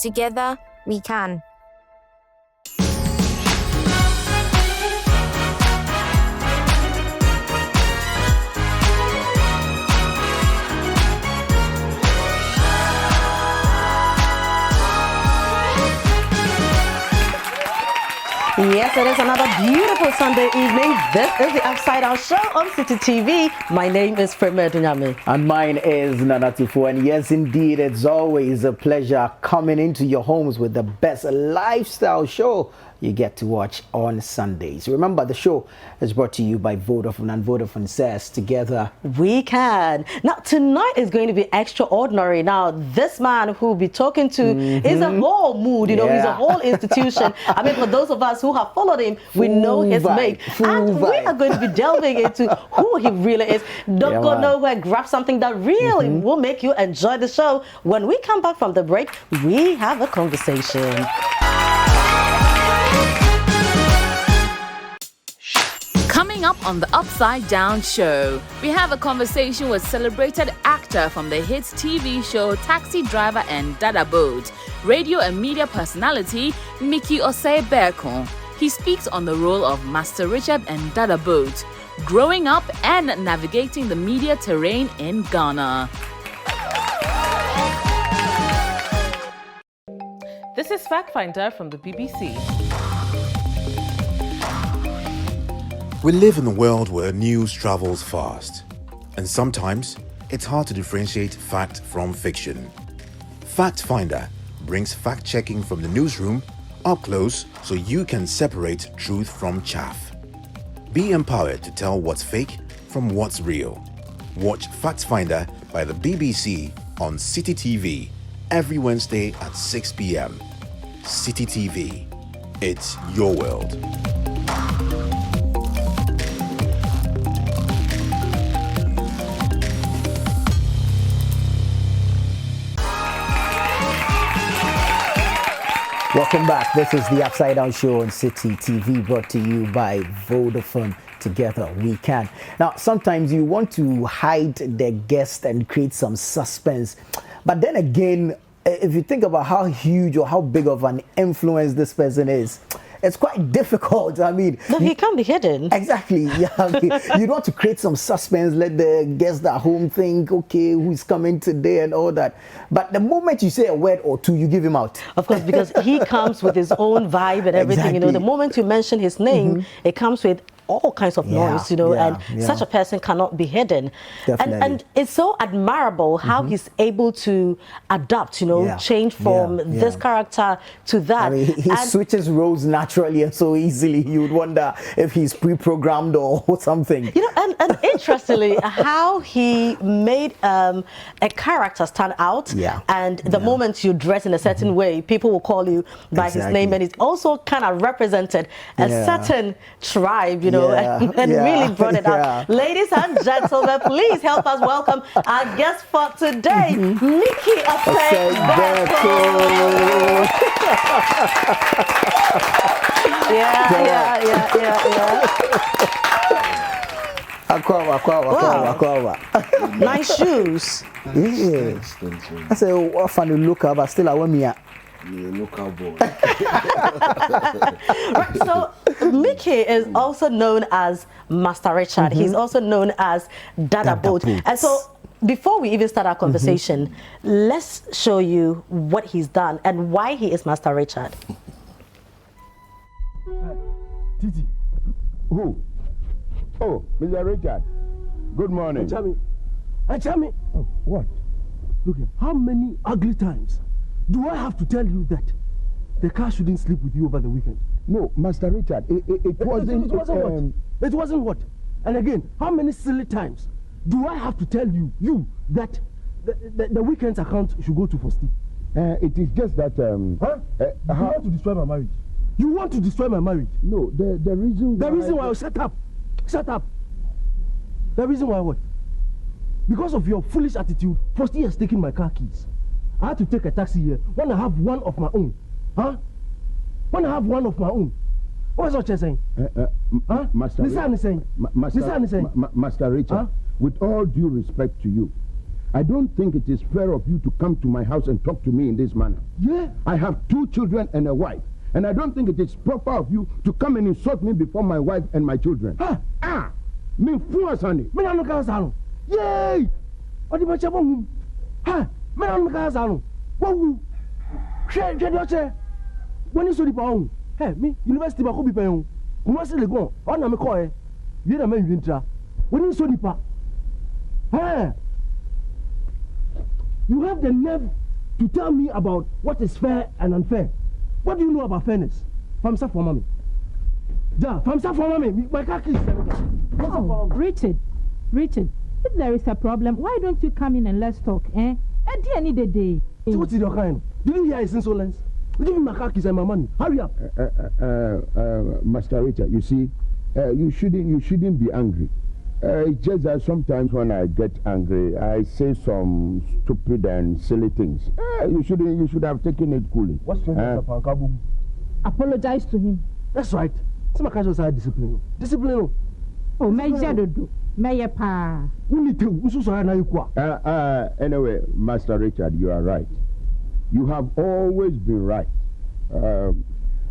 Together, we can. Yes, it is another beautiful Sunday evening. This is the Upside Down Show on City TV. My name is Frema Dunyame. And mine is Nanatifu. And yes, indeed, it's always a pleasure coming into your homes with the best lifestyle show you get to watch on Sundays. Remember, the show is brought to you by Vodafone, and Vodafone says, together we can. Now, tonight is going to be extraordinary. Now, this man who we'll be talking to is a whole mood, you know, he's a whole institution. I mean, for those of us who have followed him, we know his make. And we are going to be delving into who he really is. Don't go nowhere, grab something that really will make you enjoy the show. When we come back from the break, we have a conversation. Coming up on the Upside Down Show, we have a conversation with celebrated actor from the hit TV show Taxi Driver and Dada Boat, radio and media personality Mikki Osei. He speaks on the role of Master Richard and Dada Boat, growing up and navigating the media terrain in Ghana. This is Fact Finder from the BBC. We live in a world where news travels fast, and sometimes it's hard to differentiate fact from fiction. Fact Finder brings fact-checking from the newsroom up close so you can separate truth from chaff. Be empowered to tell what's fake from what's real. Watch Fact Finder by the BBC on City TV every Wednesday at 6 p.m. City TV. It's your world. Welcome back. This is the Upside Down Show on City TV, brought to you by Vodafone. Together we can. Now, sometimes you want to hide the guest and create some suspense, but then again, if you think about how huge or how big of an influence this person is, it's quite difficult. I mean, no, he can't be hidden. Exactly. Yeah. I mean, you want to create some suspense, let the guests at home think, okay, who's coming today and all that. But the moment you say a word or two, you give him out. Of course, because he comes with his own vibe and everything. Exactly. You know, the moment you mention his name, it comes with all kinds of noise, you know, and such a person cannot be hidden. And it's so admirable how he's able to adapt, you know, change from this character to that. I mean, he switches roles naturally and so easily. You would wonder if he's pre-programmed or something. You know, and interestingly, how he made a character stand out. And the moment you dress in a certain way, people will call you by his name, and it's also kind of represented a certain tribe, you know, and really brought it out. Ladies and gentlemen, please help us welcome our guest for today, Mikki Osei. Nice shoes. I say, what funny look, but still I want me at. Local boy. Right, so Mikki is also known as Master Richard. He's also known as Dada Boat. And so before we even start our conversation, let's show you what he's done and why he is Master Richard. Titi. Who? Oh, Mr. Richard. Good morning. Achami. Oh, what? Look here. How many ugly times do I have to tell you that the car shouldn't sleep with you over the weekend? No, Master Richard, it wasn't... It wasn't what? It wasn't what? And again, how many silly times do I have to tell you that the weekend's account should go to Fosti? It is just that... You want to destroy my marriage? You want to destroy my marriage? No, the reason why... The reason why... Shut up! Shut up! The reason why what? Because of your foolish attitude, Fosti has taken my car keys. I had to take a taxi here when I have one of my own. Huh? When I have one of my own. What's what you're saying? Master Richard, with all due respect to you, I don't think it is fair of you to come to my house and talk to me in this manner. Yeah. I have 2 children and a wife. And I don't think it is proper of you to come and insult me before my wife and my children. Me fool, Sandy. Me no casano. Yay! Odi ma chebo. Ha! Me no casano. Wo. She do che. When you so di pa on. Hey, me university ba ko bi pen. Kuma se le gon. O na me ko e. Wie na man wintra. When you so di pa. Hey! You have the nerve to tell me about what is fair and unfair. What do you know about fairness? Famsa for mommy. Ja, famsa for mommy. My car keys. Oh, Richard, if there is a problem, why don't you come in and let's talk, eh? At the end of the day. So what is your kind? Did you hear his insolence? Give me my car keys and my money. Hurry up. Master Richard, you see, you shouldn't be angry. It's just that sometimes when I get angry, I say some stupid and silly things. You should have taken it coolly. What's your name? Apologize to him. That's right. Some casual side discipline. Discipline. Oh, may do. May pa. We need to. Anyway, Master Richard, you are right. You have always been right.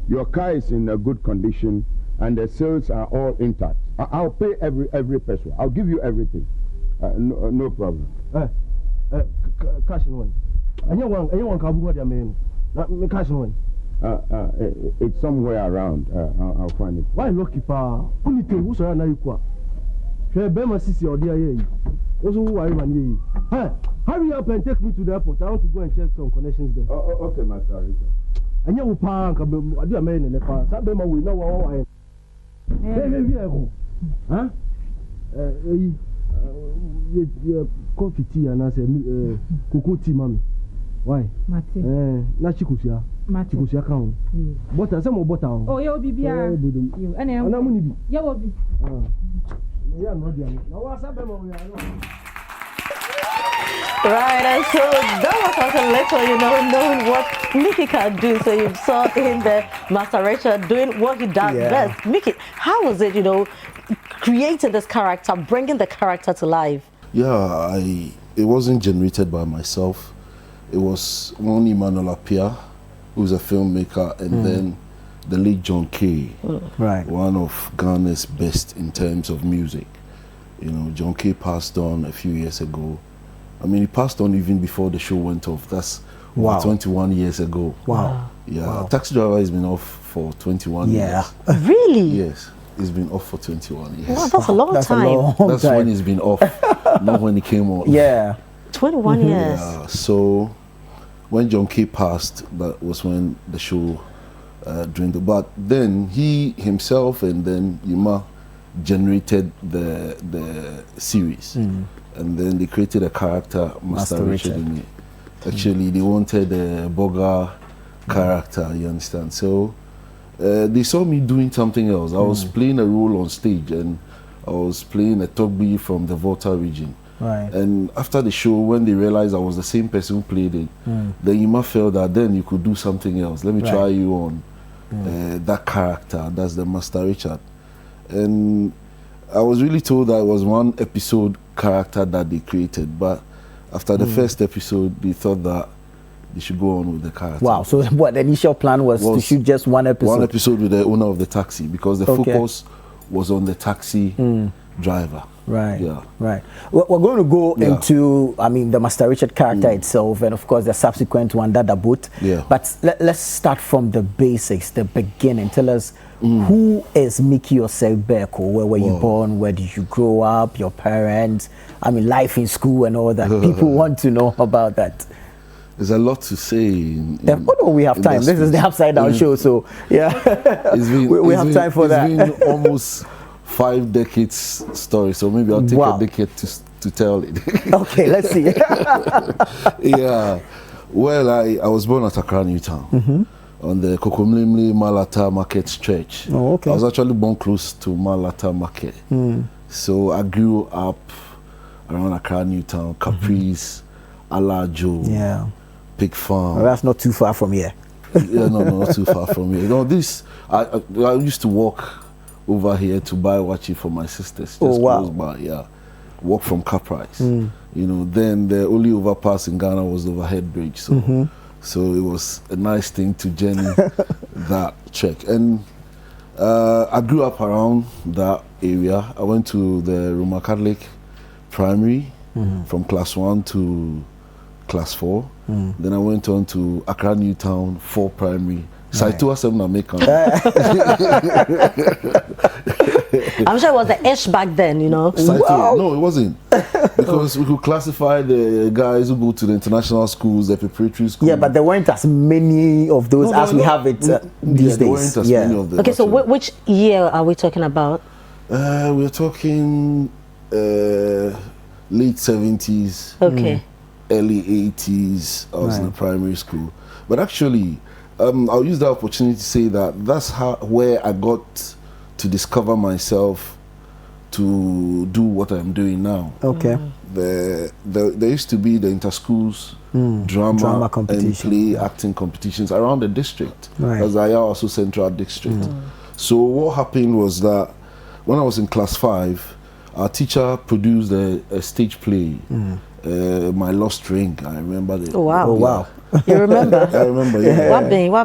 Your car is in a good condition, and the sales are all intact. I'll pay every peso. I'll give you everything. No problem. Cash in one. Anyone can do what they mean. Cash in one. It's somewhere around. I'll find it. Why lucky pa? Puni te who so na yikwa. Hwe be ma sisi odi aye yi. Also who are you man yi? Hey, hurry up and take me to the airport. I want to go and check some connections there. Okay, Master Richard. Anya wo pa nka adi ame ne pa. Sa be ma we na wo aye. Maybe I go. Huh? Coffee tea and I say cocoa tea, mommy. Why? Mate. Na chikusia. Mate. Chikusia kan. Butter, some more butter. Oh, you bibia. You. And I money bi. You will be. Yeah, no dia. Now what's up, we Right, and so that was also little, knowing what Mikki can do. So you saw him there, Master Richard, doing what he does best. Mikki, how was it, creating this character, bringing the character to life? Yeah, it wasn't generated by myself. It was one Emmanuel Appiah, who's a filmmaker, and then the late John Kay, right, one of Ghana's best in terms of music. John Kay passed on a few years ago. I mean, he passed on even before the show went off. That's 21 years ago. Wow. Yeah, wow. Taxi Driver has been off for 21 years. Really? Yes, he's been off for 21 years. Wow, that's a long time. That's when he's been off, not when he came on. Yeah. 21 years. Yeah, so when John Kay passed, that was when the show dwindled. But then he himself and then Yuma generated the series. And then they created a character, Master Richard in it. Actually, they wanted a Boga character, you understand? So they saw me doing something else. I was playing a role on stage, and I was playing a Togbi from the Volta region. Right. And after the show, when they realized I was the same person who played it, then Yuma felt that then you could do something else. Let me try you on that character. That's the Master Richard. And I was really told that it was one episode character that they created, but after the first episode, they thought that they should go on with the character. Wow, so what the initial plan was to shoot just one episode? One episode with the owner of the taxi, because the focus was on the taxi driver. Right. Yeah. Right. We're going to go into, the Master Richard character itself, and of course the subsequent one, Dada Boat. Yeah. But let's start from the basics, the beginning. Tell us, who is Mikki Osei Beko? Where were you born? Where did you grow up? Your parents? Life in school and all that. People want to know about that. There's a lot to say. We have time. This is the Upside Down show, so yeah. we have time for that. It's been almost 5 decades story, so maybe I'll take a decade to tell it. Okay, let's see. Yeah. Well, I was born at Accra, Newtown. On the Kokomlimli Malata Market stretch. Oh, okay. I was actually born close to Malata Market. So I grew up around Accra, Newtown, Caprice, Alajo, Pig Farm. Well, that's not too far from here. Yeah, no, not too far from here. I used to walk over here to buy wachi for my sisters. Just close by, yeah. walk from Caprice. You know, then the only overpass in Ghana was the overhead bridge. So, so it was a nice thing to journey that trek. And I grew up around that area. I went to the Roman Catholic Primary from class 1 to class 4. Then I went on to Accra Newtown 4 Primary. Saito 7 American. I'm sure it was the ish back then, you know. Saito, no, it wasn't. Because we could classify the guys who go to the international schools, the preparatory schools. Yeah, but there weren't as many of those as we have it these there days. weren't as many of them. Okay, so which year are we talking about? We're talking late 70s, Okay. early 80s. I was in the primary school. But actually, I'll use the opportunity to say that that's where I got to discover myself to do what I'm doing now. Okay. There used to be the inter-schools drama competition, and play acting competitions around the district. As I also Central District. So what happened was that when I was in class 5, our teacher produced a stage play, My Lost Ring. I remember that. Oh wow! Oh wow! You remember? I remember. Yeah. What being? I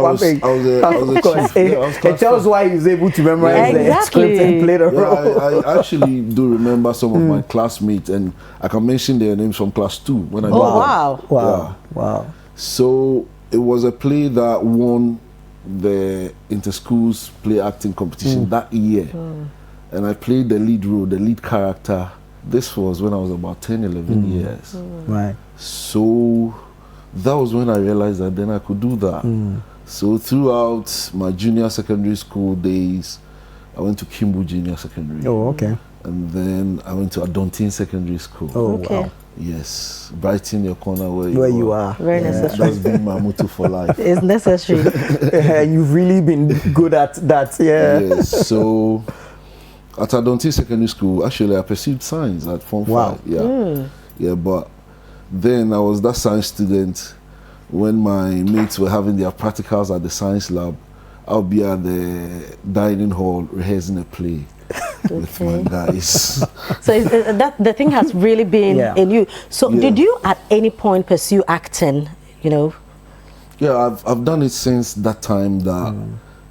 was a chief. Yeah, I was it tells why he was able to memorize the script and play the role. I actually do remember some of my classmates, and I can mention their names from class 2 when I. Oh wow! Wow! Wow! So it was a play that won the inter-schools play acting competition that year, and I played the lead role, the lead character. This was when I was about 10, 11 years. Right. So that was when I realized that then I could do that. So throughout my junior secondary school days, I went to Kimbu Junior Secondary. Oh, okay. And then I went to Adontin Secondary School. Oh, okay. wow. Yes, brighten your corner where you are. Very necessary. That's been my motto for life. It's necessary. You've really been good at that. Yeah. Yes. So at Adontin Secondary School, actually, I pursued science at Form 5. Yeah. Yeah, but then I was that science student. When my mates were having their practicals at the science lab, I'll be at the dining hall rehearsing a play with my guys. So that the thing has really been in you. So did you at any point pursue acting? You know? Yeah, I've done it since that time that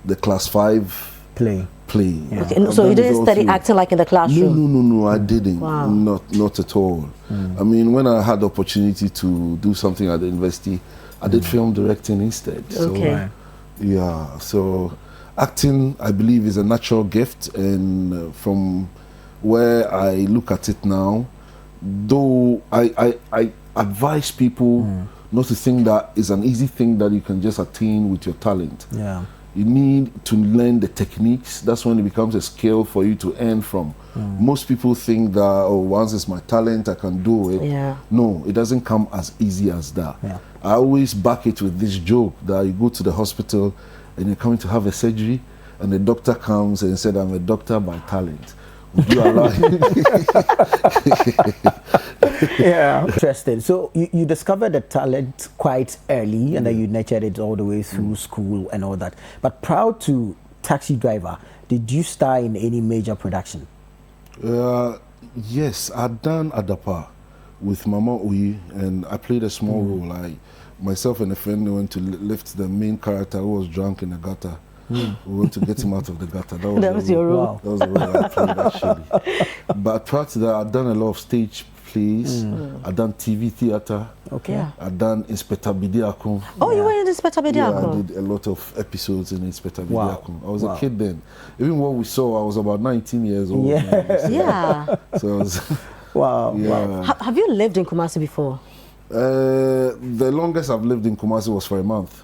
the class 5 play. Yeah. Okay, so you didn't study acting like in the classroom? No, I didn't. Wow. Not at all. I mean, when I had the opportunity to do something at the university, I did film directing instead. So, okay. Yeah, so acting, I believe, is a natural gift, and from where I look at it now, though I advise people not to think that it's an easy thing that you can just attain with your talent. Yeah. You need to learn the techniques. That's when it becomes a skill for you to earn from. Most people think that, oh, once it's my talent, I can do it. Yeah. No, it doesn't come as easy as that. Yeah. I always back it with this joke that you go to the hospital and you're coming to have a surgery, and the doctor comes and said, I'm a doctor by talent. Would you allow him? Yeah. Interesting. So you discovered the talent quite early, and then you nurtured it all the way through school and all that. But prior to Taxi Driver, did you star in any major production? Yes, I'd done Adapa with Mama Uyi, and I played a small role. Myself and a friend went to lift the main character who was drunk in the gutter. We went to get him out of the gutter. That was your role. Wow. That was the role I played, actually. But prior to that, I'd done a lot of stage plays. I'd done TV theater. Okay. Yeah. I'd done Inspector Bidiakon. Oh, you were in Inspector Yeah, I Bidiakon? did a lot of episodes in Inspector Wow. Bidiakon. I was a kid then. Even what we saw, I was about 19 years old. Yeah. Yeah. So I was, Wow. yeah. Wow. Have you lived in Kumasi before? The longest I've lived in Kumasi was for a month.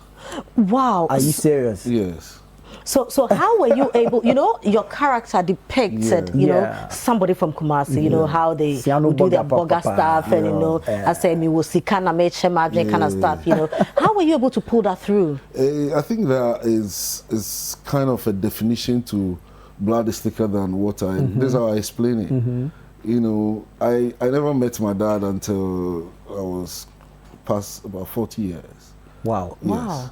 Wow. Are you serious? Yes. So how were you able, you know, your character depicted, you know, somebody from Kumasi, you know, how they would do their boga stuff and, you know, I say, me will see kind of stuff, you know. How were you able to pull that through? I think that is kind of a definition to blood is thicker than water. This is how I explain it. You know, I never met my dad until I was past about 40 years. Wow. Yes. Wow.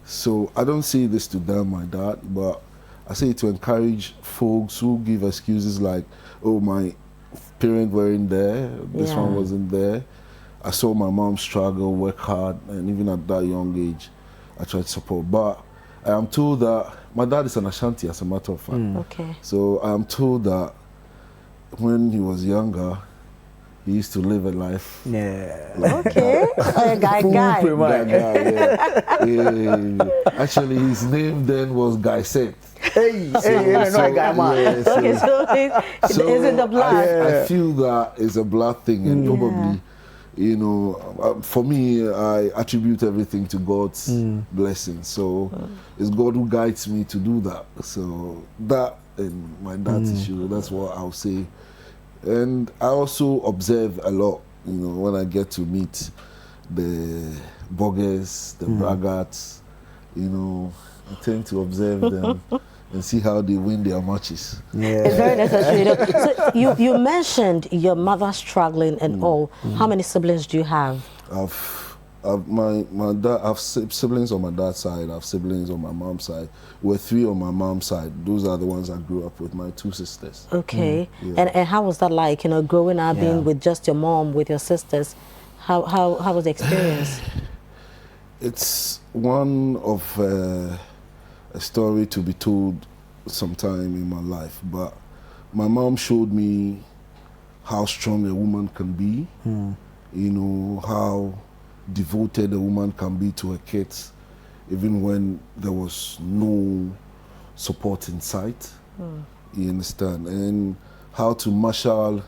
So I don't say this to damn my dad, but I say it to encourage folks who give excuses like, oh, my parents weren't there. This one wasn't there. I saw my mom struggle, work hard, and even at that young age, I tried to support. But I am told that my dad is an Ashanti, as a matter of fact. Okay. So I am told that when he was younger, he used to live a life. Yeah. Okay. Guy. Yeah. Actually, his name then was Guy Seth. Hey, guy, man. Okay, so is it the blood? I feel that it's a blood thing, and probably, you know, for me, I attribute everything to God's blessing. So it's God who guides me to do that. So that and my dad's issue, that's what I'll say. And I also observe a lot, you know, when I get to meet the bloggers, the braggarts, you know, I tend to observe them and see how they win their matches. Yeah. It's very necessary. You know. So you mentioned your mother struggling and all. How many siblings do you have? My dad, I have siblings on my dad's side, I have siblings on my mom's side. We're 3 on my mom's side. Those are the ones I grew up with, my 2 sisters. Okay. And how was that like, you know, growing up being with just your mom, with your sisters? How was the experience? It's one of a story to be told sometime in my life, but my mom showed me how strong a woman can be, you know, how devoted a woman can be to her kids, even when there was no support in sight. You understand? And how to marshal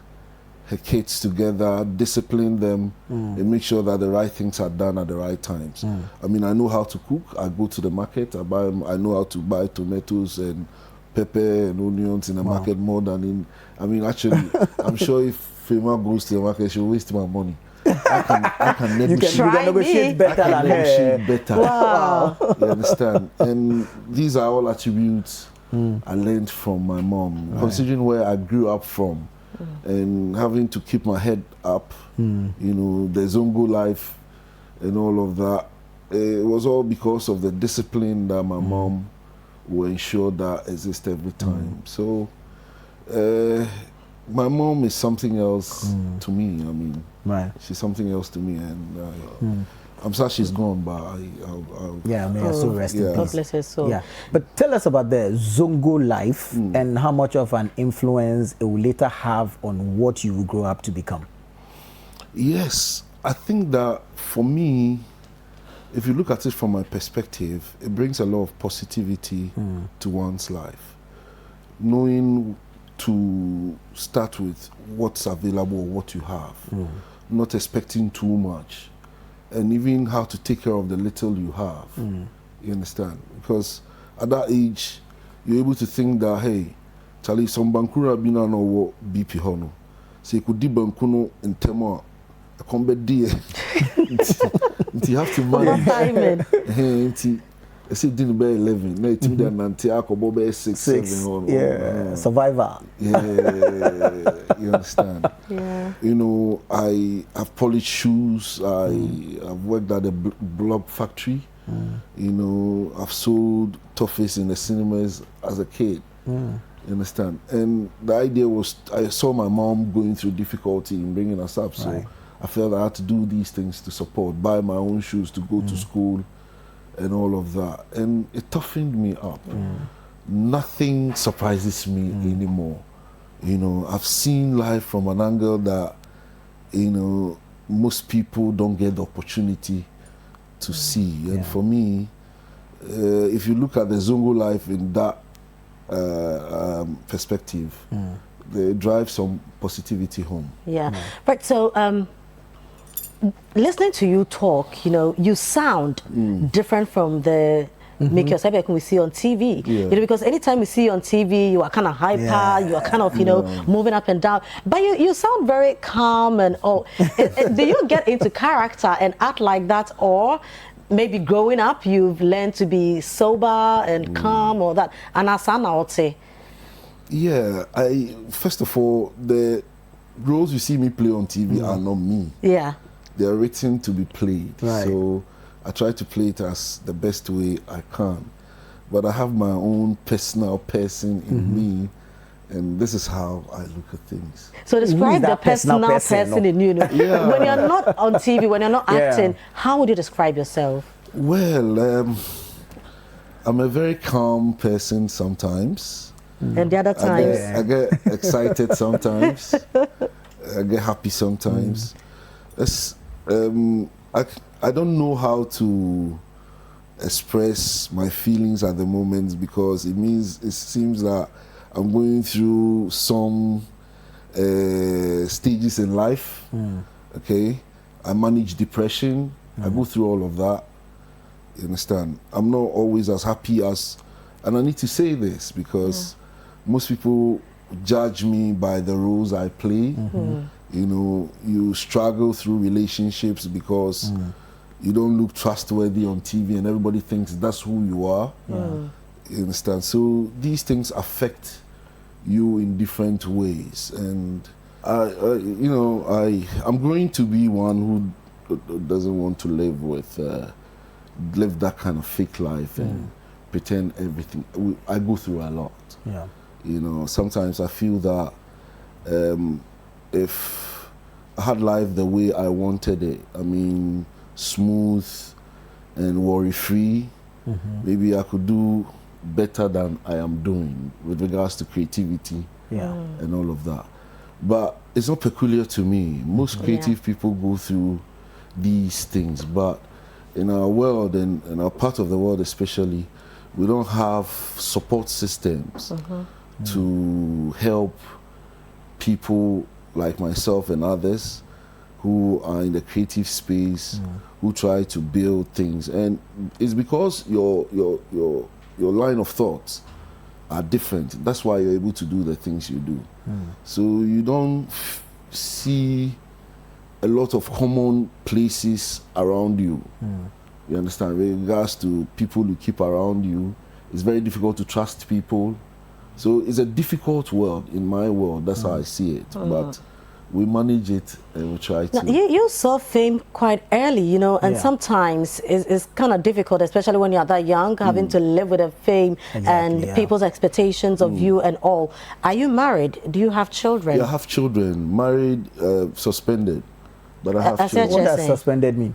her kids together, discipline them, and make sure that the right things are done at the right times. I mean, I know how to cook. I go to the market. I know how to buy tomatoes and pepper and onions in the market more than in. I mean, actually, I'm sure if Fema goes to the market, she'll waste my money. I can negotiate better than her. Wow. You understand? And these are all attributes I learned from my mom, considering where I grew up from. And having to keep my head up, you know, the Zongo life and all of that, it was all because of the discipline that my mom will ensure that exists every time. So my mom is something else to me. I mean, she's something else to me, and I'm sad she's gone, but may her soul rest in peace. God bless her soul. Yeah, but tell us about the Zongo life and how much of an influence it will later have on what you will grow up to become. Yes, I think that for me, if you look at it from my perspective, it brings a lot of positivity to one's life. Knowing to start with what's available, what you have, not expecting too much, and even how to take care of the little you have. You understand? Because at that age, you're able to think that, hey, Charlie, some bankura bina no wo BP hono. So you could di bankuno in tema a combat dear. You have to manage. Hey, I said didn't be 11. No, it's me that Nantiaco Bobe 6, 7. Yeah, survivor. Yeah, you understand? Yeah. You know, I have polished shoes. I've worked at a blob factory. You know, I've sold toffees in the cinemas as a kid. You understand? And the idea was, I saw my mom going through difficulty in bringing us up, so I felt I had to do these things to support, buy my own shoes to go to school, and all of that. And it toughened me up. Nothing surprises me anymore. You know, I've seen life from an angle that, you know, most people don't get the opportunity to see. And for me, if you look at the Zongo life in that perspective, they drive some positivity home. Yeah. Right, so listening to you talk, you know, you sound different from the Mikki Osei we see on TV. You know, because anytime we see you on TV, you are kind of hyper, you are kind of, you know, moving up and down. But you sound very calm and all. Do you get into character and act like that, or maybe growing up you've learned to be sober and calm, or that? And Asana, I would say. Yeah, first of all, the roles you see me play on TV are not me. Yeah. They are written to be played. So I try to play it as the best way I can. But I have my own personal person in me And this is how I look at things. So describe the personal person in you. Yeah. When you're not on TV, when you're not acting, how would you describe yourself? Well, I'm a very calm person sometimes. And the other times? I get excited sometimes. I get happy sometimes. I don't know how to express my feelings at the moment because it seems that I'm going through some stages in life. Okay, I manage depression. I go through all of that. You understand? I'm not always as happy as, and I need to say this because most people judge me by the roles I play. You know, you struggle through relationships because you don't look trustworthy on TV and everybody thinks that's who you are. You understand? So these things affect you in different ways. And I'm going to be one who doesn't want to live that kind of fake life and pretend everything. I go through a lot. You know, sometimes I feel that if I had life the way I wanted it, I mean, smooth and worry-free, maybe I could do better than I am doing with regards to creativity and all of that. But it's not peculiar to me. Most creative people go through these things, but in our world and in our part of the world especially, we don't have support systems to help people like myself and others who are in the creative space, who try to build things. And it's because your line of thoughts are different. That's why you're able to do the things you do. So you don't see a lot of common places around you. You understand? With regards to people you keep around you, it's very difficult to trust people. So it's a difficult world. In my world, that's how I see it. But we manage it and we try to. Now, you saw fame quite early, you know, and sometimes it's kind of difficult, especially when you're that young, having to live with the fame and people's expectations of you and all. Are you married? Do you have children? Yeah, I have children. Married, suspended. But I have children. What does suspended mean?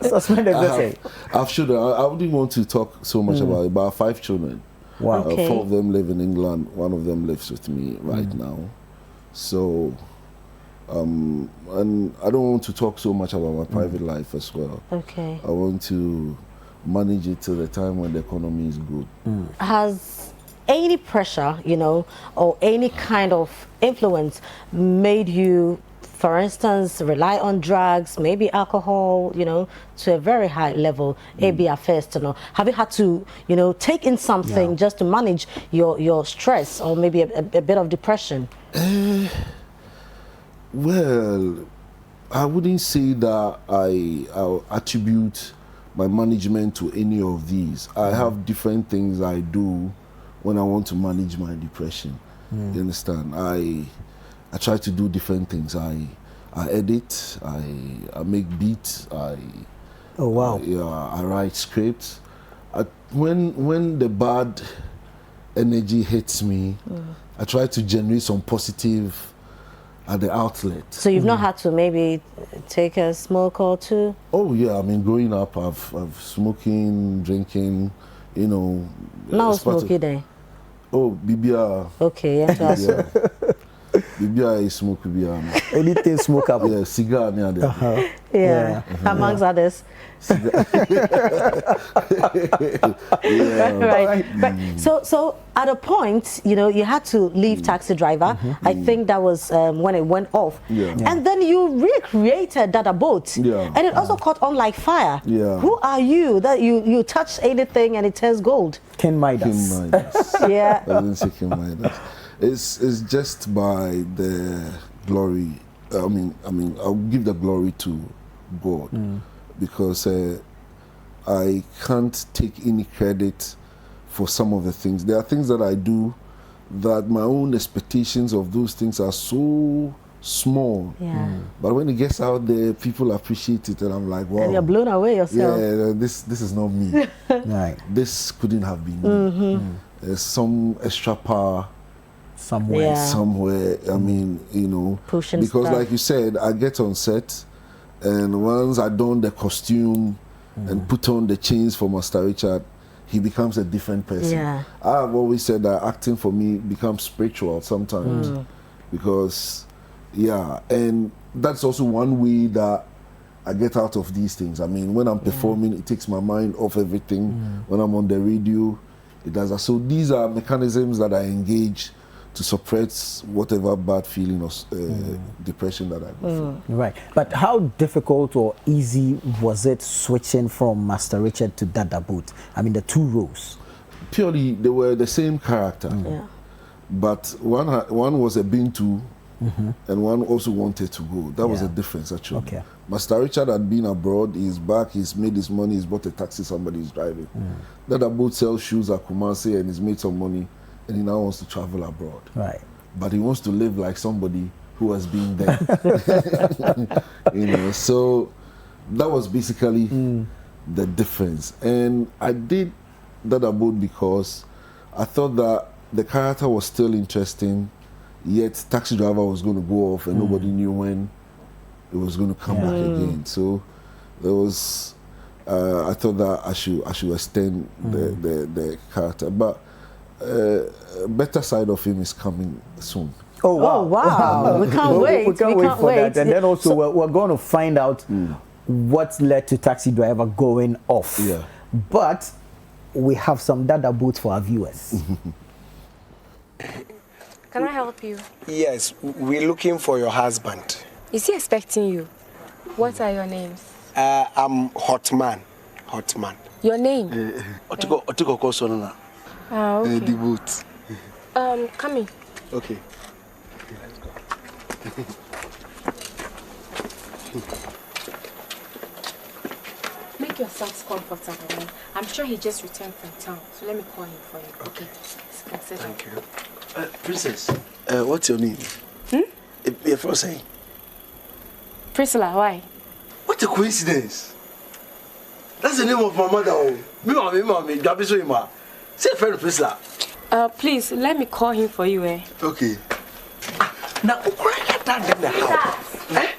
Suspended. I have children. I wouldn't want to talk so much about it, but I have 5 children. Wow. 4 of them live in England. 1 of them lives with me right now. So, and I don't want to talk so much about my private life as well. Okay. I want to manage it till the time when the economy is good. Has any pressure, you know, or any kind of influence made you, for instance, rely on drugs, maybe alcohol, you know, to a very high level, maybe at first, you know? Have you had to, you know, take in something just to manage your stress or maybe a bit of depression? Well, I wouldn't say that I'll attribute my management to any of these. I have different things I do when I want to manage my depression. You understand? I try to do different things. I edit, I make beats, I write scripts. When the bad energy hits me, I try to generate some positive at the outlet. So you've not had to maybe take a smoke or two? Oh yeah, I mean, growing up, I've smoking, drinking, you know. No smoky day. Oh, Bibia. Okay, yeah. Bibia is smoke Bibia. Anything smokable. Yeah, cigar near there. Yeah, amongst others. Right. So at a point, you know, you had to leave Taxi Driver. I think that was when it went off. And then you recreated Dada Boat. And it also caught on like fire. Who are you that you touch anything and it turns gold? King Midas. King Midas. Yeah. I didn't say King Midas. It's just by the glory. I mean, I'll give the glory to God because I can't take any credit for some of the things. There are things that I do that my own expectations of those things are so small. But when it gets out there, people appreciate it, and I'm like, wow. And you're blown away yourself. Yeah, this is not me. Right. This couldn't have been me. some extra power somewhere. I mean, you know, pushing because stuff. like you said, I get on set, and once I don the costume and put on the chains for Master Richard, he becomes a different person. Yeah. I've always said that acting for me becomes spiritual sometimes, because and that's also one way that I get out of these things. I mean, when I'm performing, it takes my mind off everything. When I'm on the radio, it does that. So these are mechanisms that I engage to suppress whatever bad feeling or depression that I feel. Right. But how difficult or easy was it switching from Master Richard to Dada Boat? I mean, the two roles. Purely, they were the same character. But one was a Bintu, and one also wanted to go. That was a difference, actually. Okay. Master Richard had been abroad, he's back, he's made his money, he's bought a taxi somebody's driving. Dada Boat sells shoes at Kumasi and he's made some money, and he now wants to travel abroad. Right. But he wants to live like somebody who has been there. You know, so that was basically the difference. And I did Dada Boat because I thought that the character was still interesting, yet Taxi Driver was going to go off and nobody knew when it was going to come back again. So there was, I thought that I should extend the character. But a better side of him is coming soon. Oh wow! We can't wait. We can't wait for that. And then also we're going to find out what led to Taxi Driver going off. Yeah. But we have some Dada Boats for our viewers. Can I help you? Yes, we're looking for your husband. Is he expecting you? What are your names? I'm Hotman. Hotman. Your name? Otiko Kosonona. Okay. The boot. Come in. Okay. Make yourselves comfortable. I'm sure he just returned from town, so let me call him for you. Okay. Thank you. Princess, what's your name? Your first name? Priscilla, why? What a coincidence. That's the name of my mother. Me, Jabisoma. Say friend Priscilla. Please, let me call him for you, eh? Okay. Now, that in the house. Eh?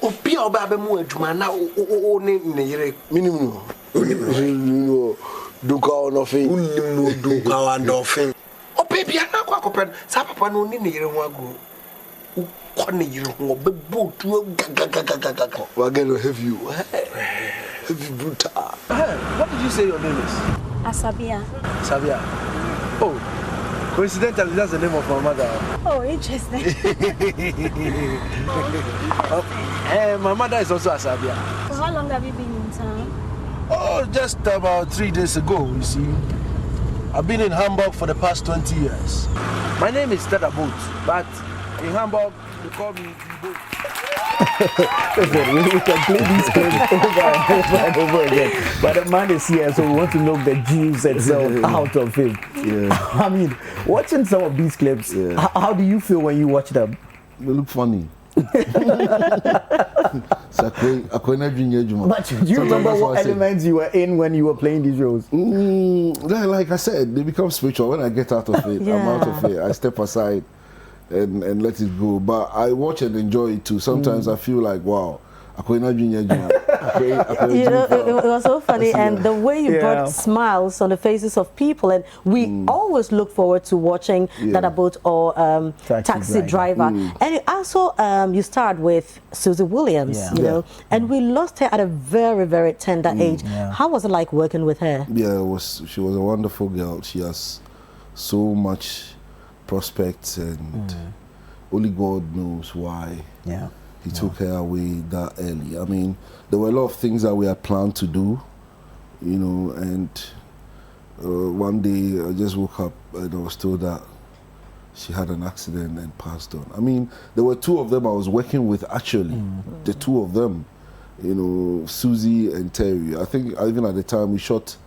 Opia obabe mu aduma na o ne yere minimum. No. Duka onofin. Unnim duka onofin. Opia na kwa kopen. Sa papa no ne yere ho ago. Ukone yere ho bebo tu gaga. We're going to have you. Heavy brutal. What did you say your name is? Asabia. Sabia. Oh, coincidentally, that's the name of my mother. Oh, interesting. My mother is also Asabia. So how long have you been in town? Oh, just about 3 days ago, you see. I've been in Hamburg for the past 20 years. My name is Dada Boat, but in Hamburg, they call me the Boat. Listen, we can play these clips over and over again. But the man is here, so we want to knock the juice itself out of him. Yeah. I mean, watching some of these clips, how do you feel when you watch them? They look funny. But do you remember what elements you were in when you were playing these roles? Like I said, they become spiritual. When I get out of it, I'm out of it. I step aside and let it go. But I watch and enjoy it too. Sometimes I feel like, wow, You know, it was so funny, and the way you brought smiles on the faces of people, and we always look forward to watching Dada Boat or Taxi Driver. And you also you starred with Susie Williams, you know, and we lost her at a very, very tender age. How was it like working with her? Yeah, she was a wonderful girl. She has so much prospects, and only God knows why. He took her away that early. I mean, there were a lot of things that we had planned to do, you know, and one day I just woke up and I was told that she had an accident and passed on. I mean, there were two of them I was working with, actually, the two of them, you know, Susie and Terry. I think even at the time we shot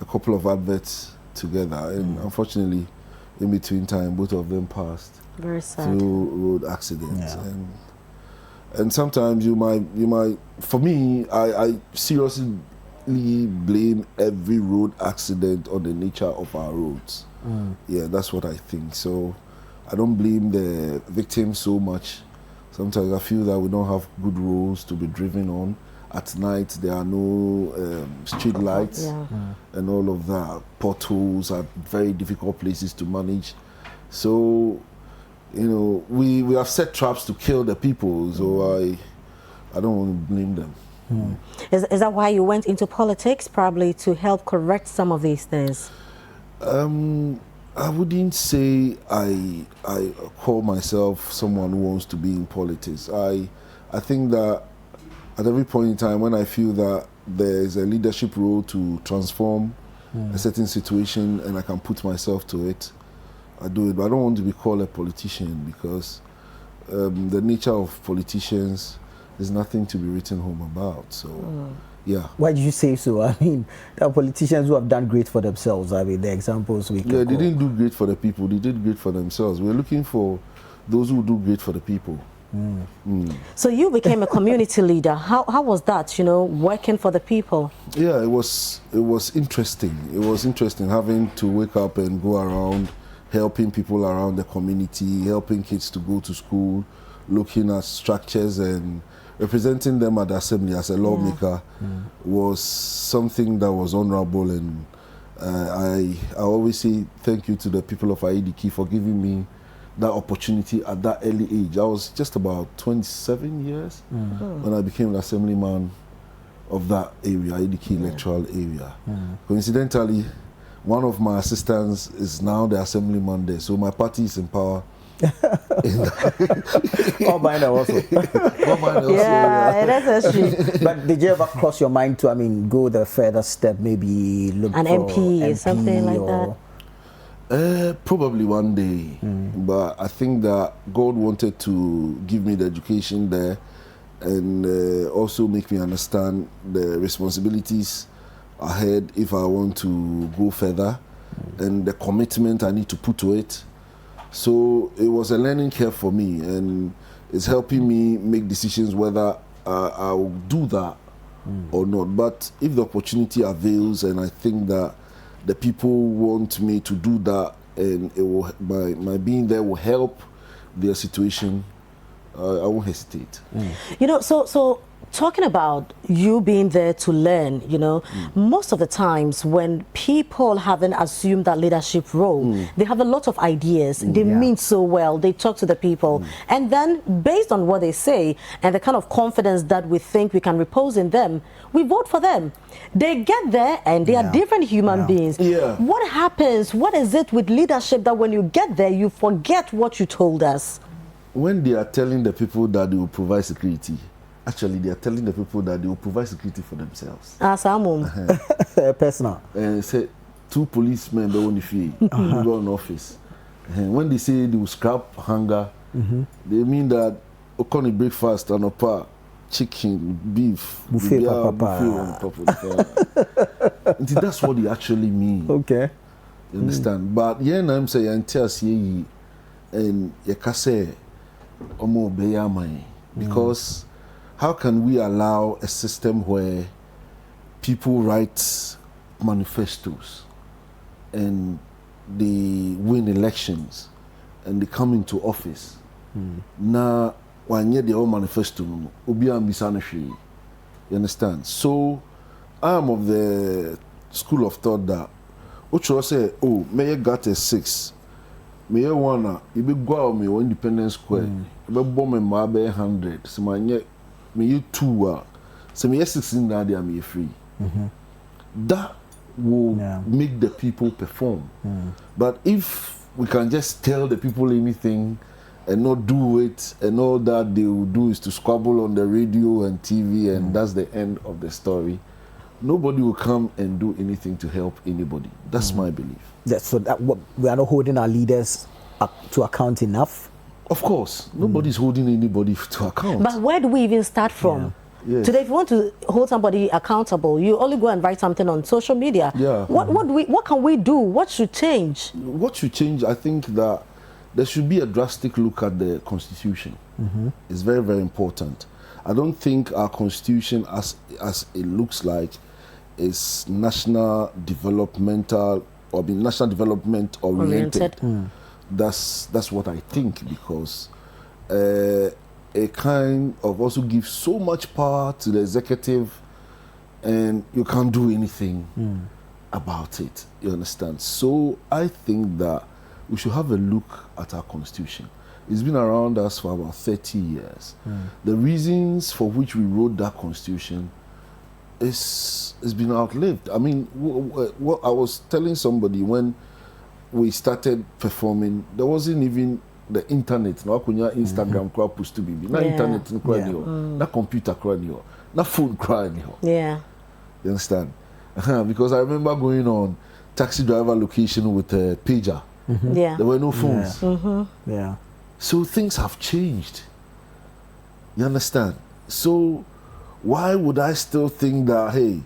a couple of adverts together, and unfortunately, in between time, both of them passed through road accidents. And sometimes you might, for me, I seriously completely blame every road accident on the nature of our roads. Yeah, that's what I think. So I don't blame the victims so much. Sometimes I feel that we don't have good roads to be driven on. At night, there are no street lights and all of that. Potholes are very difficult places to manage. So, you know, we have set traps to kill the people. So I don't want to blame them. Is that why you went into politics, probably to help correct some of these things? I wouldn't say I call myself someone who wants to be in politics. I think that at every point in time when I feel that there is a leadership role to transform a certain situation and I can put myself to it, I do it. But I don't want to be called a politician because the nature of politicians is nothing to be written home about. So, yeah. Why did you say so? I mean, there are politicians who have done great for themselves. I mean, the examples we can they didn't do great for the people. They did great for themselves. We're looking for those who do great for the people. So you became a community leader. How was that, you know, working for the people? Yeah, it was interesting. It was interesting having to wake up and go around helping people around the community, helping kids to go to school, looking at structures and representing them at the assembly as a lawmaker was something that was honorable, and I always say thank you to the people of Aidiki for giving me that opportunity at that early age. I was just about 27 years when I became an assemblyman of that area, Aidiki electoral area. Coincidentally, one of my assistants is now the assemblyman there, so my party is in power. All mine also. Yeah, that's true. But did you ever cross your mind to, I mean, go the further step, maybe look an for MP or something like that? Probably one day, but I think that God wanted to give me the education there and also make me understand the responsibilities ahead if I want to go further and the commitment I need to put to it. So it was a learning curve for me, and it's helping me make decisions whether I will do that or not. But if the opportunity avails and I think that the people want me to do that and it will, my being there will help their situation, I won't hesitate. You know, so talking about you being there to learn, you know, most of the times when people haven't assumed that leadership role, they have a lot of ideas, they mean so well, they talk to the people, and then based on what they say and the kind of confidence that we think we can repose in them, we vote for them. They get there and they are different human beings. What happens? What is it with leadership that when you get there, you forget what you told us? When they are telling the people that they will provide security, actually, they are telling the people that they will provide security for themselves. Personal. Say 2 policemen don't want to go in office. When they say they will scrap hunger, they mean that okoni breakfast and a chicken, beef, buffet, that's what they actually mean. Okay. You understand? But yeah, I'm saying and yakase omo beyamai, because how can we allow a system where people write manifestos and they win elections and they come into office? Na wanye their own manifesto, you understand? So I'm of the school of thought that Ucho say, oh, may got a 6. May I wanna you be go me Independence Square, you be bomb me 100. So my me you 2 so me 16 now they are me free. That will make the people perform. But if we can just tell the people anything and not do it, and all that they will do is to squabble on the radio and TV, and that's the end of the story, nobody will come and do anything to help anybody. That's my belief. So that we are not holding our leaders to account enough? Of course, nobody's holding anybody to account. But where do we even start from? Today, if you want to hold somebody accountable, you only go and write something on social media. What can we do? What should change? What should change? I think that there should be a drastic look at the Constitution. It's very, very important. I don't think our Constitution, as it looks like, is national development oriented. That's what I think, because it kind of also gives so much power to the executive, and you can't do anything about it. You understand? So I think that we should have a look at our constitution. It's been around us for about 30 years. The reasons for which we wrote that constitution is been outlived. I mean, what I was telling somebody, when we started performing, there wasn't even the internet. No, Instagram crowd pushed to be. Na internet, na computer crowd, na phone crowd. Yeah. You understand? Because I remember going on taxi driver location with a pager. Yeah. There were no phones. Yeah. So things have changed. You understand? So why would I still think that, hey,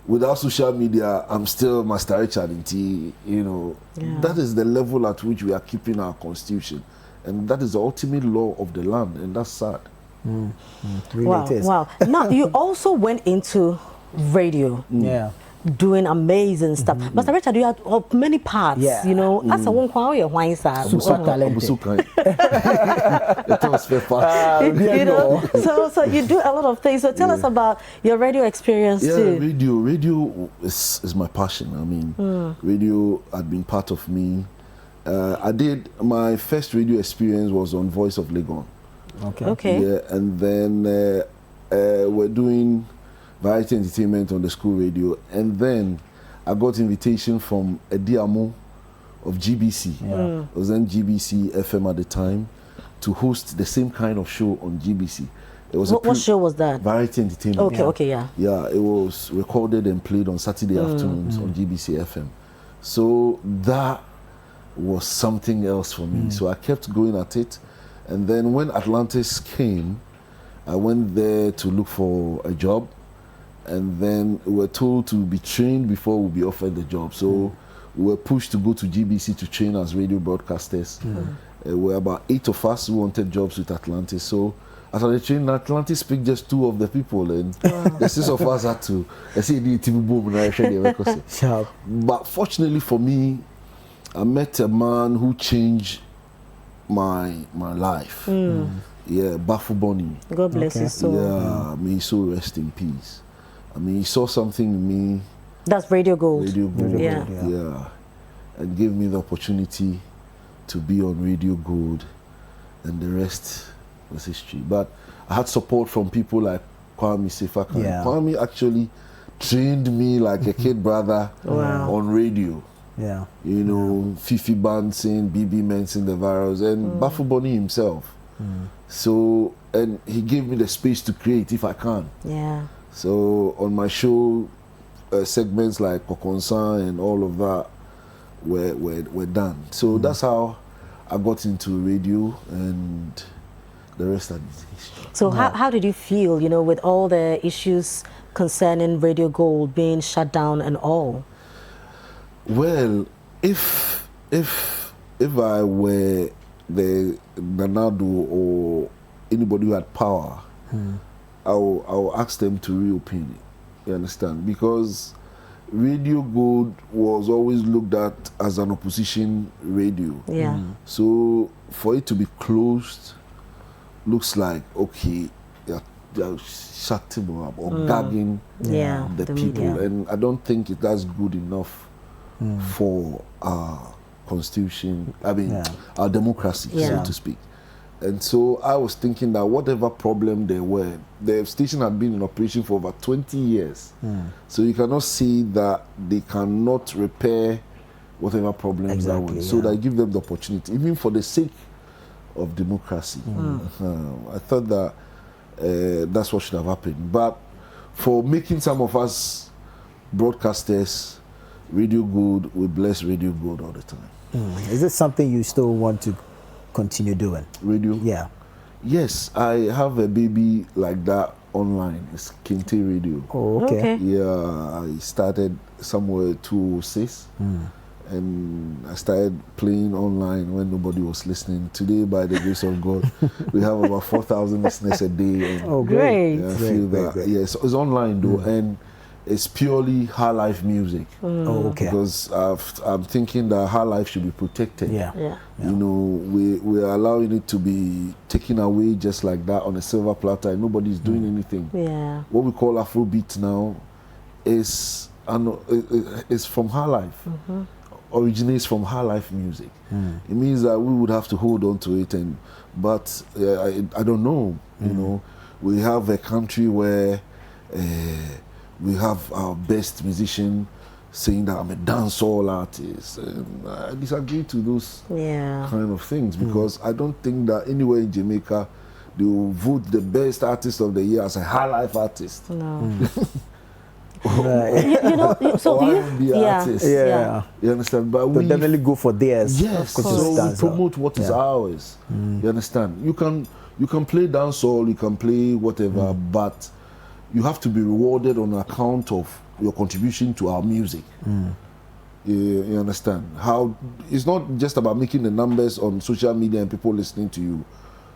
without social media, I'm still Master Richard in T, you know? That is the level at which we are keeping our constitution. And that is the ultimate law of the land, and that's sad. Really Wow, it is. wow. Now, you also went into radio. Yeah. Doing amazing stuff. Master Richard, you had many parts, you know. As a one choir, you're wine star. Super talented. You know, so you do a lot of things. So tell us about your radio experience too. Radio is my passion. I mean, radio had been part of me. I did my first radio experience was on Voice of Legon. Okay. Yeah, and then we're doing variety entertainment on the school radio, and then I got invitation from Ediamo of GBC. It was then GBC FM at the time, to host the same kind of show on GBC. It was what show was that? Variety entertainment. Okay, yeah. Yeah, it was recorded and played on Saturday afternoons on GBC FM. So that was something else for me. So I kept going at it, and then when Atlantis came, I went there to look for a job. And then we were told to be trained before we'll be offered the job. So we were pushed to go to GBC to train as radio broadcasters. There were about 8 of us who wanted jobs with Atlantis. So after the training, Atlantis picked just 2 of the people, and the 6 of us had to. But fortunately for me, I met a man who changed my life. Yeah, Bafu Bonnie. God bless his soul. Yeah, may his soul rest in peace. I mean, he saw something in me. That's Radio Gold. Radio Gold. Yeah. And gave me the opportunity to be on Radio Gold, and the rest was history. But I had support from people like Kwame Sefaka. Kwame actually trained me like a kid brother on radio. Yeah. You know, Fifi Bansin, BB Mensin, the Virus, and Bafu Bonnie himself. So, and he gave me the space to create if I can. Yeah. So on my show, segments like Kokonsan and all of that were done. So that's how I got into radio, and the rest is history. So how did you feel, you know, with all the issues concerning Radio Gold being shut down and all? Well, if I were the Nanado or anybody who had power, I'll ask them to reopen it. You understand? Because Radio Gold was always looked at as an opposition radio. Yeah. So for it to be closed looks like, okay, they're shutting up or gagging the people. Media. And I don't think that's good enough for our constitution, our democracy, so to speak. And so I was thinking that whatever problem there were, the station had been in operation for over 20 years. So you cannot say that they cannot repair whatever problems there were. So that give them the opportunity, even for the sake of democracy. I thought that that's what should have happened. But for making some of us broadcasters, Radio Gold, we bless Radio Gold all the time. Is it something you still want to continue doing? Radio? Yeah. Yes, I have a baby like that online. It's Kinte Radio. Oh, okay. Yeah, I started somewhere 2006. And I started playing online when nobody was listening. Today, by the grace of God, we have about 4,000 listeners a day. And great. I feel that, yes, it's online though. And is purely high life music. Oh, okay. Because I'm thinking that high life should be protected. Yeah. You know, we're allowing it to be taken away just like that on a silver platter, and nobody's doing anything. Yeah. What we call Afrobeat now is from high life. Originates from high life music. It means that we would have to hold on to it, but I don't know. You know, we have a country where we have our best musician saying that I'm a dancehall artist. And I disagree to those kind of things, because I don't think that anywhere in Jamaica they will vote the best artist of the year as a high life artist. No. You know, so you understand? But we definitely go for theirs. Yes, so we promote what is ours. You understand? You can play dancehall, you can play whatever, but you have to be rewarded on account of your contribution to our music. You understand? How it's not just about making the numbers on social media and people listening to you.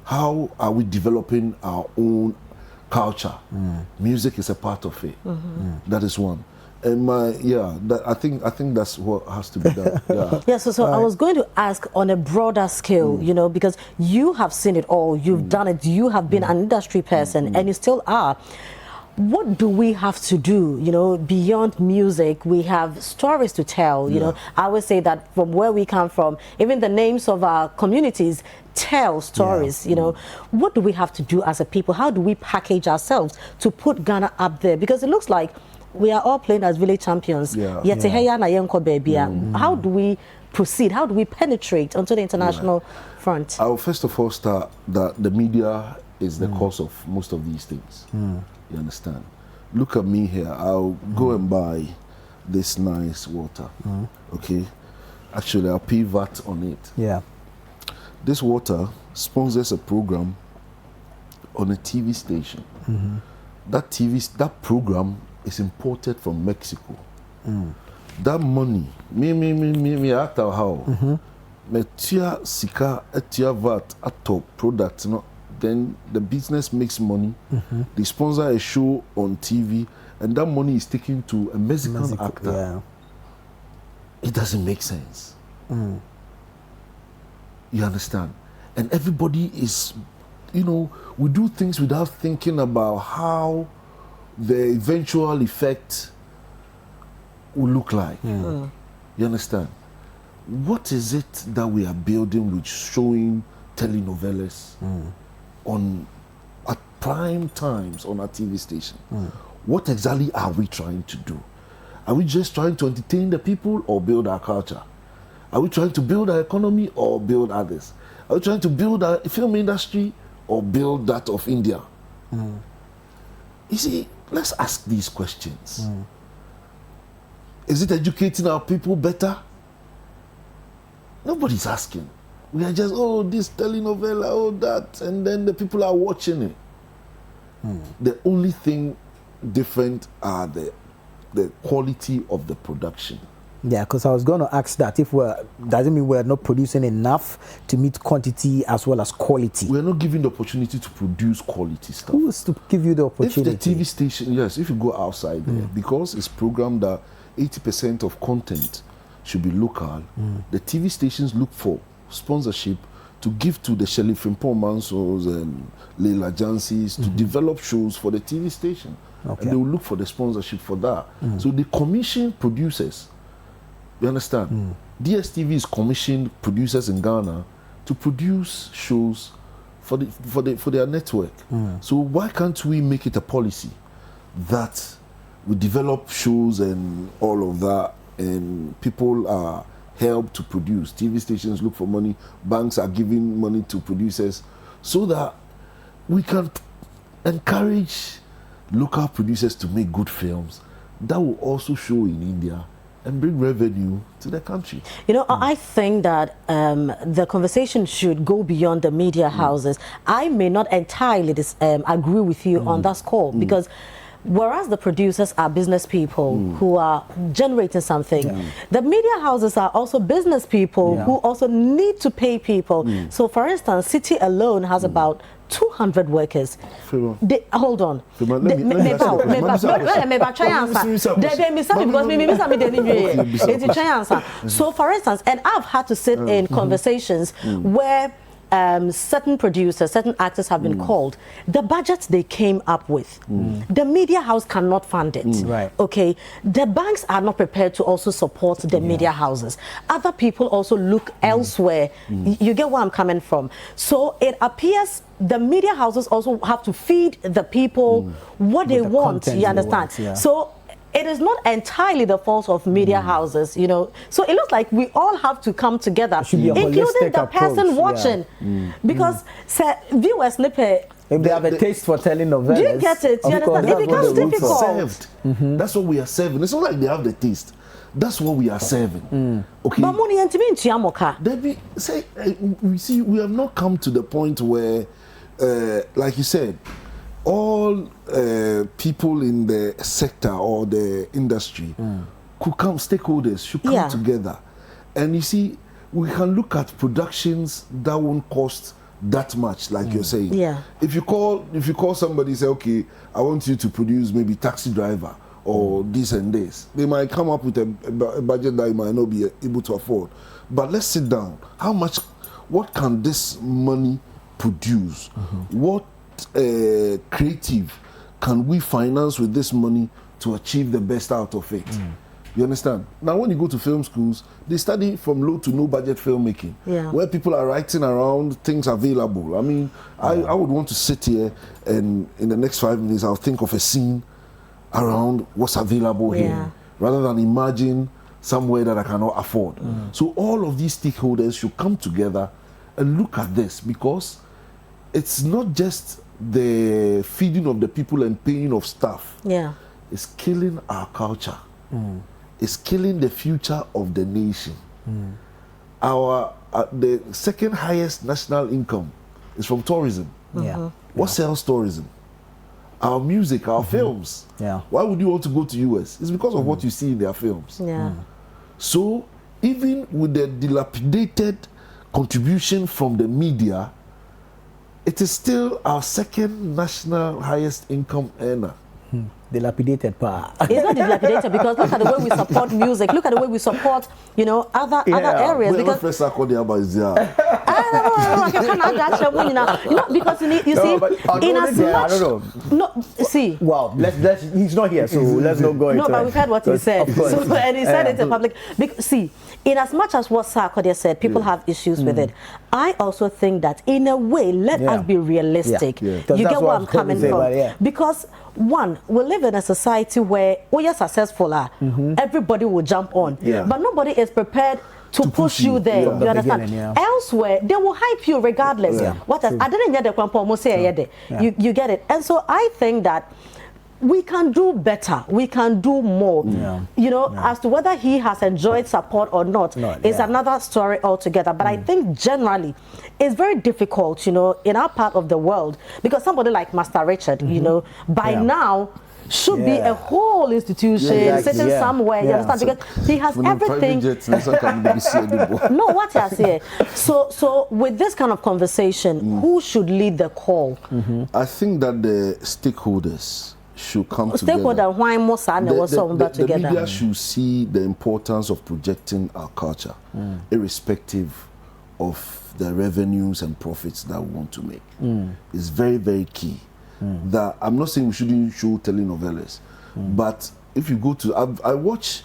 How are we developing our own culture? Music is a part of it. That is one. And I think that's what has to be done. So I was going to ask on a broader scale, you know, because you have seen it all, you've done it, you have been an industry person, and you still are. What do we have to do, you know, beyond music? We have stories to tell, you know. I always say that from where we come from, even the names of our communities tell stories, you know. What do we have to do as a people? How do we package ourselves to put Ghana up there? Because it looks like we are all playing as village champions. How do we proceed? How do we penetrate onto the international front? I will first of all start that the media is the cause of most of these things. You understand? Look at me here. I'll go and buy this nice water. Okay? Actually, I'll pay VAT on it. Yeah. This water sponsors a program on a TV station. That program is imported from Mexico. That money, me ata how. Me tia sika etia VAT ato product no. Then the business makes money. They sponsor a show on TV, and that money is taken to a Mexican actor. It doesn't make sense. You understand? And everybody is, you know, we do things without thinking about how the eventual effect will look like. You understand? What is it that we are building with showing telenovelas at prime times on our TV station? What exactly are we trying to do? Are we just trying to entertain the people or build our culture? Are we trying to build our economy or build others? Are we trying to build our film industry or build that of India? You see, let's ask these questions. Is it educating our people better? Nobody's asking. We are just, this telenovela, that, and then the people are watching it. The only thing different are the quality of the production. Yeah, because I was going to ask that doesn't mean we're not producing enough to meet quantity as well as quality. We're not giving the opportunity to produce quality stuff. Who is to give you the opportunity? If the TV station, yes, if you go outside there, because it's programmed that 80% of content should be local, the TV stations look for sponsorship to give to the Shelley Frimpong Mansos and Leila Jansis to develop shows for the TV station. And they will look for the sponsorship for that. So they commission producers. You understand? DSTV is commissioned producers in Ghana to produce shows for their network. So why can't we make it a policy that we develop shows and all of that, and people are helped to produce? TV stations look for money, banks are giving money to producers, so that we can encourage local producers to make good films that will also show in India and bring revenue to the country. You know, I think that the conversation should go beyond the media houses. I may not entirely agree with you on that score, because whereas the producers are business people who are generating something, the media houses are also business people who also need to pay people. So, for instance, City alone has about 200 workers. Hold on. So, for instance, and I've had to sit in conversations where certain producers, certain actors have been called. The budgets they came up with, the media house cannot fund it. Right. Okay. The banks are not prepared to also support the media houses. Other people also look elsewhere. You get where I'm coming from. So it appears the media houses also have to feed the people what they want. You understand? So it is not entirely the fault of media houses, you know. So it looks like we all have to come together, including the person watching, because viewers if they have a taste for telling novellas, do you get it? You understand? It becomes difficult. That's what we are serving. It's not like they have the taste. That's what we are serving. Okay. But money and we say, we see, we have not come to the point where, like you said, all people in the sector or the industry could come, stakeholders should come together. And you see, we can look at productions that won't cost that much, like you're saying. If you call somebody, say, okay, I want you to produce maybe Taxi Driver or this and this, they might come up with a budget that you might not be able to afford. But let's sit down. What can this money produce? What creative can we finance with this money to achieve the best out of it? You understand? Now, when you go to film schools, they study from low to no budget filmmaking, where people are writing around things available. I mean, I would want to sit here and in the next 5 minutes, I'll think of a scene around what's available here, rather than imagine somewhere that I cannot afford. So all of these stakeholders should come together and look at this, because it's not just the feeding of the people and paying of staff. It's killing our culture. It's killing the future of the nation. Our the second highest national income is from tourism. What sells tourism? Our music, our films. Why would you want to go to US? It's because of what you see in their films. So even with the dilapidated contribution from the media, it is still our second national highest income earner. Dilapidated part. It's not dilapidated, because look at the way we support music. Look at the way we support, you know, other areas. Because because you see, in as much Well, let's he's not here, so let's not go into it. No, but we've heard what he said. So, and he said it in public. See, in as much as what Sarkodie said, people have issues with it. I also think that in a way, let us be realistic. You get where I'm coming from? Because one, we live in a society where you're successful, everybody will jump on, but nobody is prepared to push you there. You understand? Elsewhere, they will hype you regardless. What else? I didn't get the almost say you get it. And so I think that we can do better. We can do more. You know, as to whether he has enjoyed support or not is another story altogether. But I think generally it's very difficult, you know, in our part of the world, because somebody like Master Richard, you know, by now should be a whole institution sitting somewhere. You understand? Because he has everything. No, what I say. So with this kind of conversation, who should lead the call? I think that the stakeholders should come together. The media should see the importance of projecting our culture, irrespective of the revenues and profits that we want to make. It's very, very key. That I'm not saying we shouldn't show telenovelas, but if you go to, I watch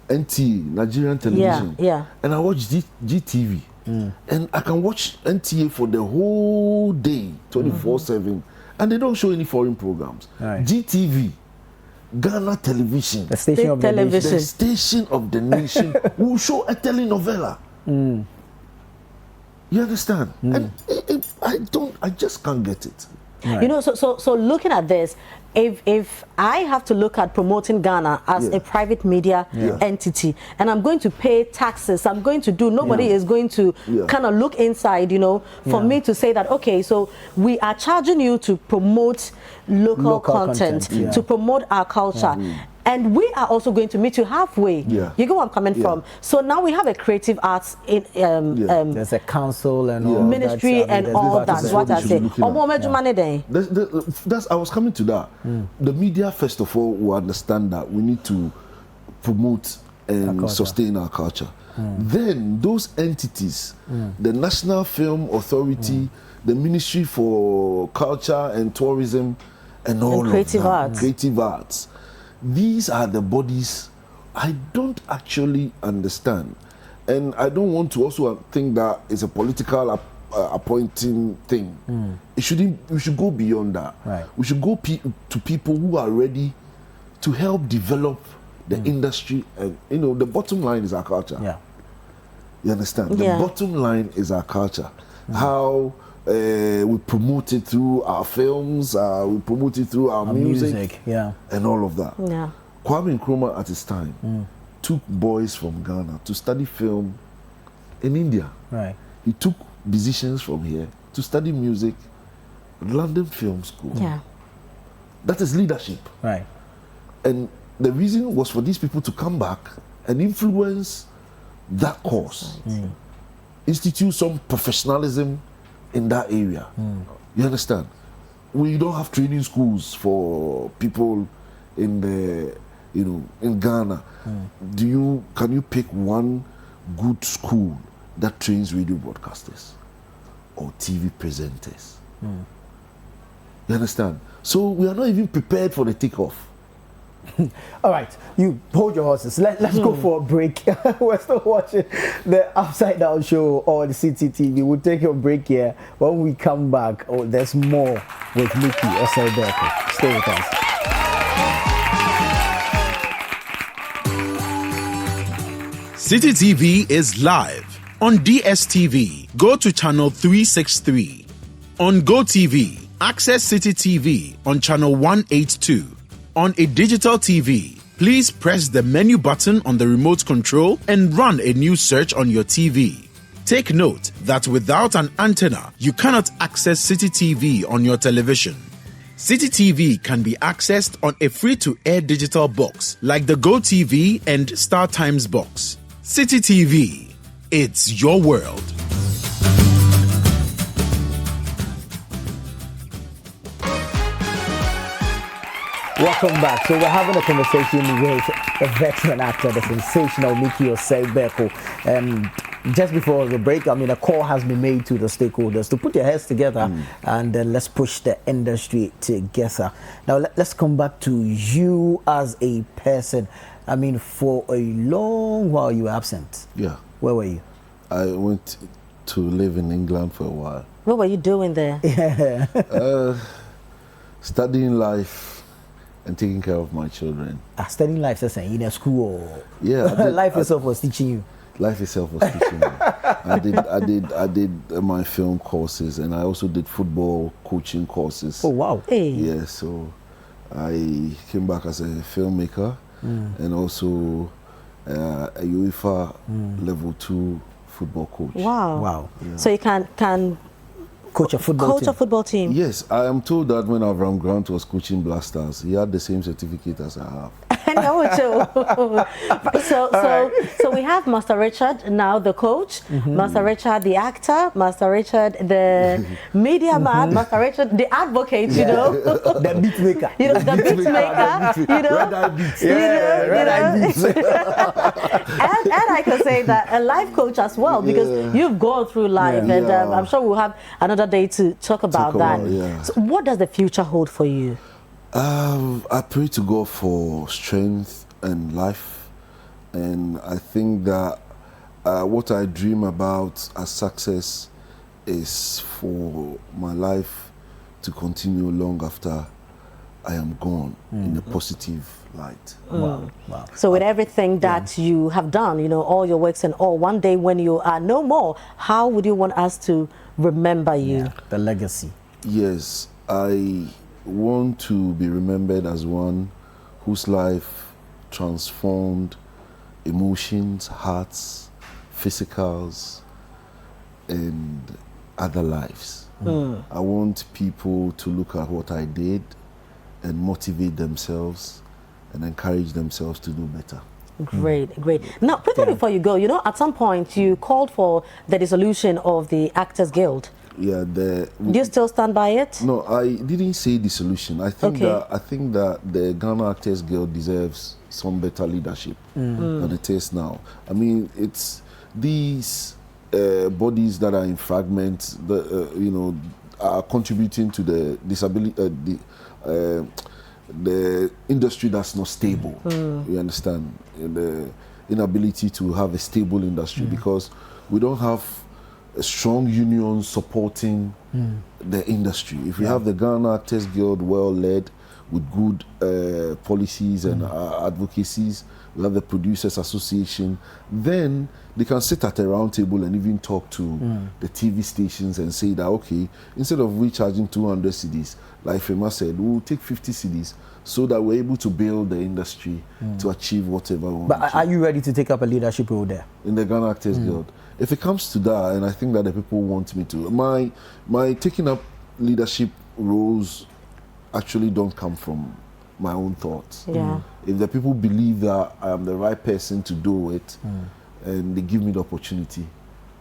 NTA, Nigerian television, and I watch GTV, and I can watch NTA for the whole day, 24/7. And they don't show any foreign programs. GTV, Ghana Television, the station of the nation. The station of the nation will show a telenovela. You understand? And I just can't get it. You know, so looking at this, if I have to look at promoting Ghana as a private media entity, and I'm going to pay taxes, I'm going to do, nobody is going to kind of look inside, you know, for me to say that, okay, so we are charging you to promote local content, to promote our culture. And we are also going to meet you halfway. You get where I'm coming from. So now we have a creative arts in there's a council and all ministry that, and all that. What I say. That's I was coming to that. The media, first of all, will understand that we need to promote and sustain our culture. Then those entities, the National Film Authority, the Ministry for Culture and Tourism, and all of that, creative arts. These are the bodies I don't actually understand, and I don't want to also think that it's a political appointing thing. It shouldn't. We should go beyond that. We should go to people who are ready to help develop the industry, and you know, the bottom line is our culture. You understand? The bottom line is our culture. How we promote it through our films, we promote it through our music, and all of that. Kwame Nkrumah at his time took boys from Ghana to study film in India. He took musicians from here to study music at London Film School. That is leadership. And the reason was for these people to come back and influence that course, institute some professionalism in that area. You understand? We don't have training schools for people in the, you know, in Ghana. Can you pick one good school that trains radio broadcasters or TV presenters? You understand? So we are not even prepared for the takeoff. All right, you hold your horses. Let's go for a break. We're still watching the Upside Down Show on City TV. We'll take a break here. When we come back, there's more with Mikki Osei. Stay with us. City TV is live on DSTV. Go to channel 363. On GoTV, access City TV on channel 182. On a digital TV, please press the menu button on the remote control and run a new search on your TV. Take note that without an antenna, you cannot access City TV on your television. City TV can be accessed on a free-to-air digital box like the GoTV and Star Times box. City TV, it's your world. Welcome back. So we're having a conversation with the veteran actor, the sensational Mikki Osei. And just before the break, I mean, a call has been made to the stakeholders to put their heads together and let's push the industry together. Now, let's come back to you as a person. I mean, for a long while you were absent. Where were you? I went to live in England for a while. What were you doing there? Studying life and taking care of my children. Studying life, in a school? Life itself was teaching you? Life itself was teaching me. I did my film courses, and I also did football coaching courses. Oh, wow. Yeah, so I came back as a filmmaker and also a UEFA level 2 football coach. Wow. Yeah. So you can coach a football team? Yes, I am told that when Avram Grant was coaching Blasters, he had the same certificate as I have. So we have Master Richard, now the coach, Master Richard the actor, Master Richard the media man, Master Richard the advocate, you know, the beat maker, you know, the beat maker, you know, and I can say that a life coach as well, because you've gone through life, and I'm sure we'll have another day to talk about that. So what does the future hold for you? I pray to God for strength and life, and I think that what I dream about as success is for my life to continue long after I am gone in a positive light. Wow. So with everything that you have done, you know, all your works and all, one day when you are no more, how would you want us to remember you? The legacy. Yes, I want to be remembered as one whose life transformed emotions, hearts, physicals, and other lives. I want people to look at what I did and motivate themselves and encourage themselves to do better. Great. Now, quickly before you go, you know, at some point you called for the dissolution of the Actors Guild. Yeah, Do you still stand by it? No, I didn't say dissolution. I think that the Ghana Actors Guild deserves some better leadership than it is now. I mean, it's these bodies that are in fragments that you know are contributing to the disability, the industry that's not stable. You understand? The inability to have a stable industry because we don't have a strong union supporting the industry. If we have the Ghana Actors Guild well led with good policies and advocacies, we have the Producers Association, then they can sit at a round table and even talk to the TV stations and say that, okay, instead of we charging 200 cedis, like Fema said, we'll take 50 cedis so that we're able to build the industry to achieve whatever we want. But are you ready to take up a leadership role there? In the Ghana Actors Guild? If it comes to that, and I think that the people want me to, my taking up leadership roles actually don't come from my own thoughts. If the people believe that I am the right person to do it and they give me the opportunity,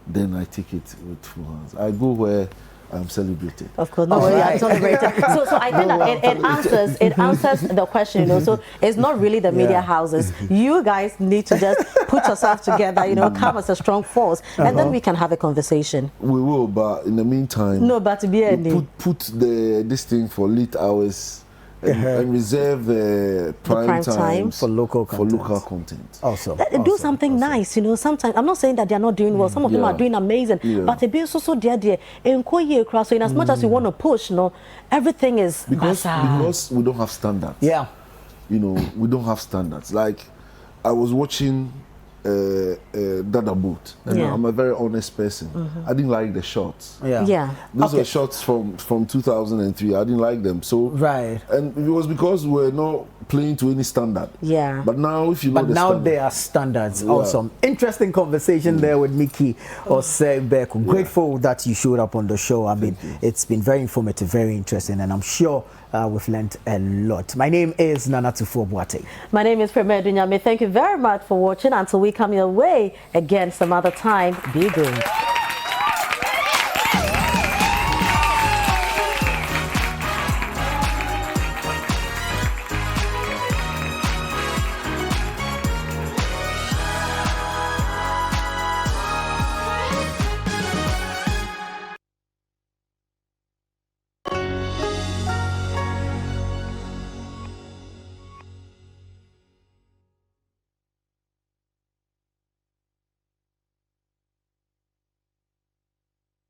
then I take it with full hands. I go where I'm celebrated. Of course, no, I'm celebrated. So I think that it answers the question, you know. So it's not really the media houses. You guys need to just put yourself together, you know, come as a strong force, and then we can have a conversation. We will, but in the meantime, but to be put this thing for late hours. And reserve prime time for local content. Also, do something nice, you know. Sometimes I'm not saying that they're not doing well. Some of them are doing amazing, but it be so dear. In as much as you want to push, no, everything is because we don't have standards. Yeah, you know, we don't have standards. Like I was watching Dada Boat. I'm a very honest person. I didn't like the shots. Those were shots from 2003. I didn't like them. So and it was because we're not playing to any standard. But now, if you know there are standards. Awesome, interesting conversation there with Mikki Osei. Grateful that you showed up on the show. I mean, it's been very informative, very interesting, and I'm sure we've learned a lot. My name is Nana Tufo-Boateng. My name is Premier Dunyame. Thank you very much for watching. Until we come your way again some other time, be good.